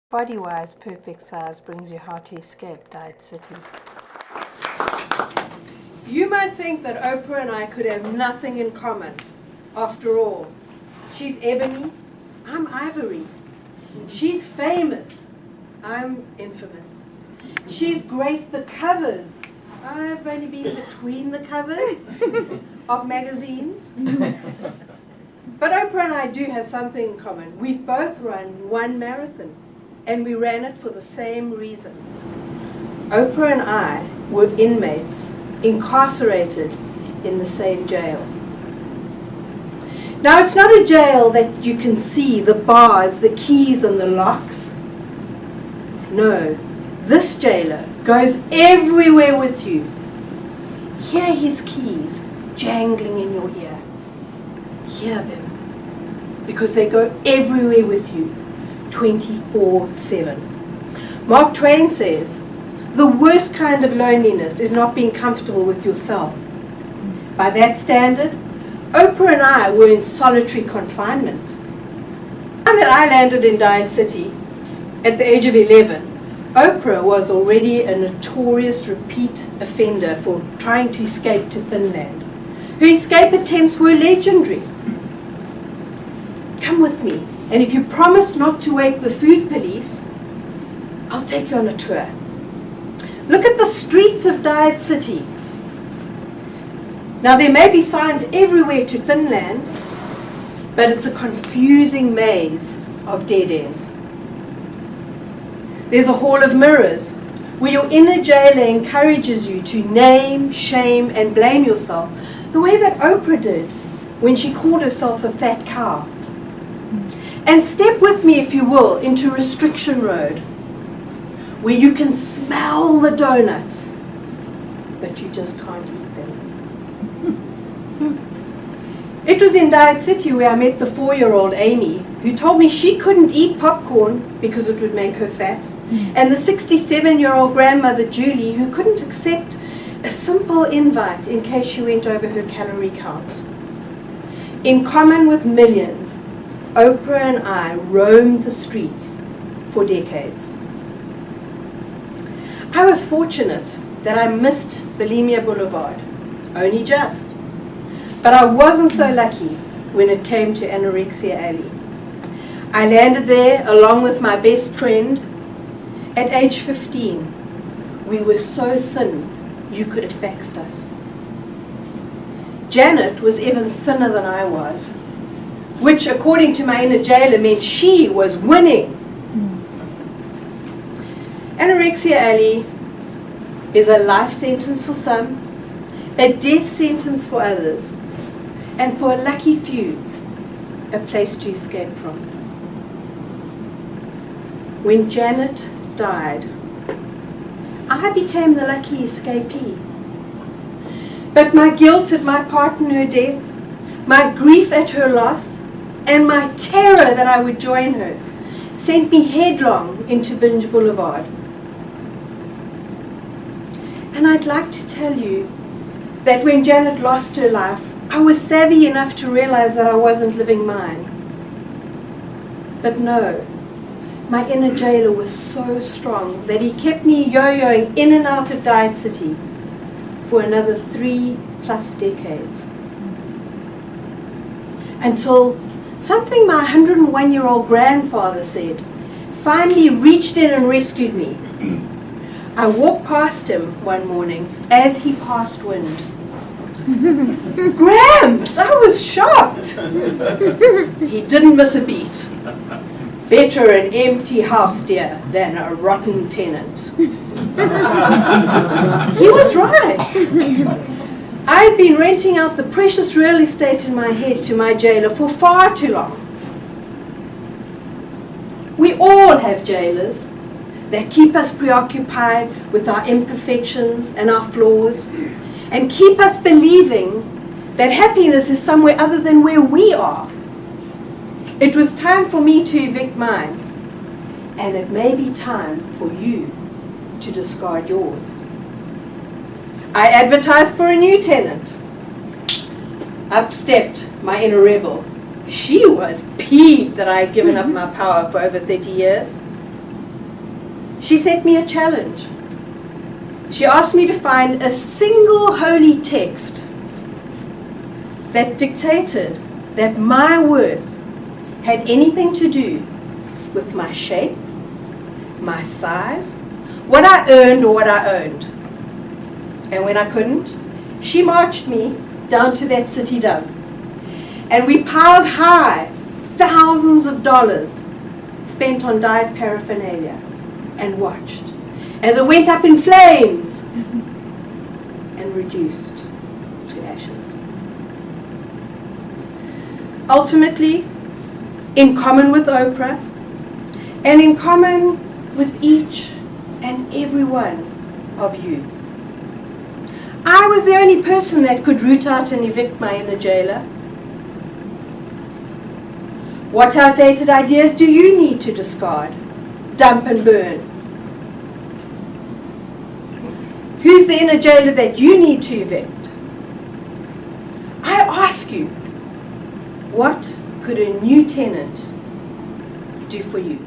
Body-wise, perfect size brings you how to escape Diet City. You might think that Oprah and I could have nothing in common. After all, she's ebony, I'm ivory. She's famous, I'm infamous. She's graced the covers, I've only been between the covers of magazines. But Oprah and I do have something in common. We've both run one marathon, and we ran it for the same reason. Oprah and I were inmates, incarcerated in the same jail. Now, it's not a jail that you can see the bars, the keys, and the locks. No, this jailer goes everywhere with you. Hear his keys jangling in your ear. Hear them, because they go everywhere with you, 24/7. Mark Twain says, the worst kind of loneliness is not being comfortable with yourself. By that standard, Oprah and I were in solitary confinement. The time that I landed in Diet City, at the age of 11, Oprah was already a notorious repeat offender for trying to escape to thin land. Her escape attempts were legendary. Come with me, and if you promise not to wake the food police, I'll take you on a tour. Look at the streets of Diet City. Now, there may be signs everywhere to thin land, but it's a confusing maze of dead ends. There's a hall of mirrors where your inner jailer encourages you to name, shame, and blame yourself the way that Oprah did when she called herself a fat cow. And step with me, if you will, into Restriction Road, where you can smell the donuts, but you just can't eat them. It was in Diet City where I met the 4-year-old Amy, who told me she couldn't eat popcorn because it would make her fat, and the 67-year-old grandmother Julie, who couldn't accept a simple invite in case she went over her calorie count. In common with millions, Oprah and I roamed the streets for decades. I was fortunate that I missed Bulimia Boulevard, only just. But I wasn't so lucky when it came to Anorexia Alley. I landed there along with my best friend. At age 15, we were so thin you could have faxed us. Janet was even thinner than I was, which, according to my inner jailer, meant she was winning. Anorexia Alley is a life sentence for some, a death sentence for others, and for a lucky few, a place to escape from. When Janet died, I became the lucky escapee. But my guilt at my part in her death, my grief at her loss, and my terror that I would join her, sent me headlong into Binge Boulevard. And I'd like to tell you that when Janet lost her life, I was savvy enough to realize that I wasn't living mine. But no, my inner jailer was so strong that he kept me yo-yoing in and out of Diet City for another 3+ decades. Until something my 101-year-old grandfather said finally reached in and rescued me. I walked past him one morning as he passed wind. Gramps, I was shocked. He didn't miss a beat. Better an empty house, dear, than a rotten tenant. He was right. I'd been renting out the precious real estate in my head to my jailer for far too long. We all have jailers that keep us preoccupied with our imperfections and our flaws, and keep us believing that happiness is somewhere other than where we are. It was time for me to evict mine, and it may be time for you to discard yours. I advertised for a new tenant. Up stepped my inner rebel. She was peeved that I had given up my power for over 30 years. She set me a challenge. She asked me to find a single holy text that dictated that my worth had anything to do with my shape, my size, what I earned or what I owned. And when I couldn't, she marched me down to that city dump. And we piled high thousands of dollars spent on diet paraphernalia and watched as it went up in flames and reduced to ashes. Ultimately, in common with Oprah, and in common with each and every one of you, I was the only person that could root out and evict my inner jailer. What outdated ideas do you need to discard, dump and burn? Who's the inner jailer that you need to evict? I ask you, what could a new tenant do for you?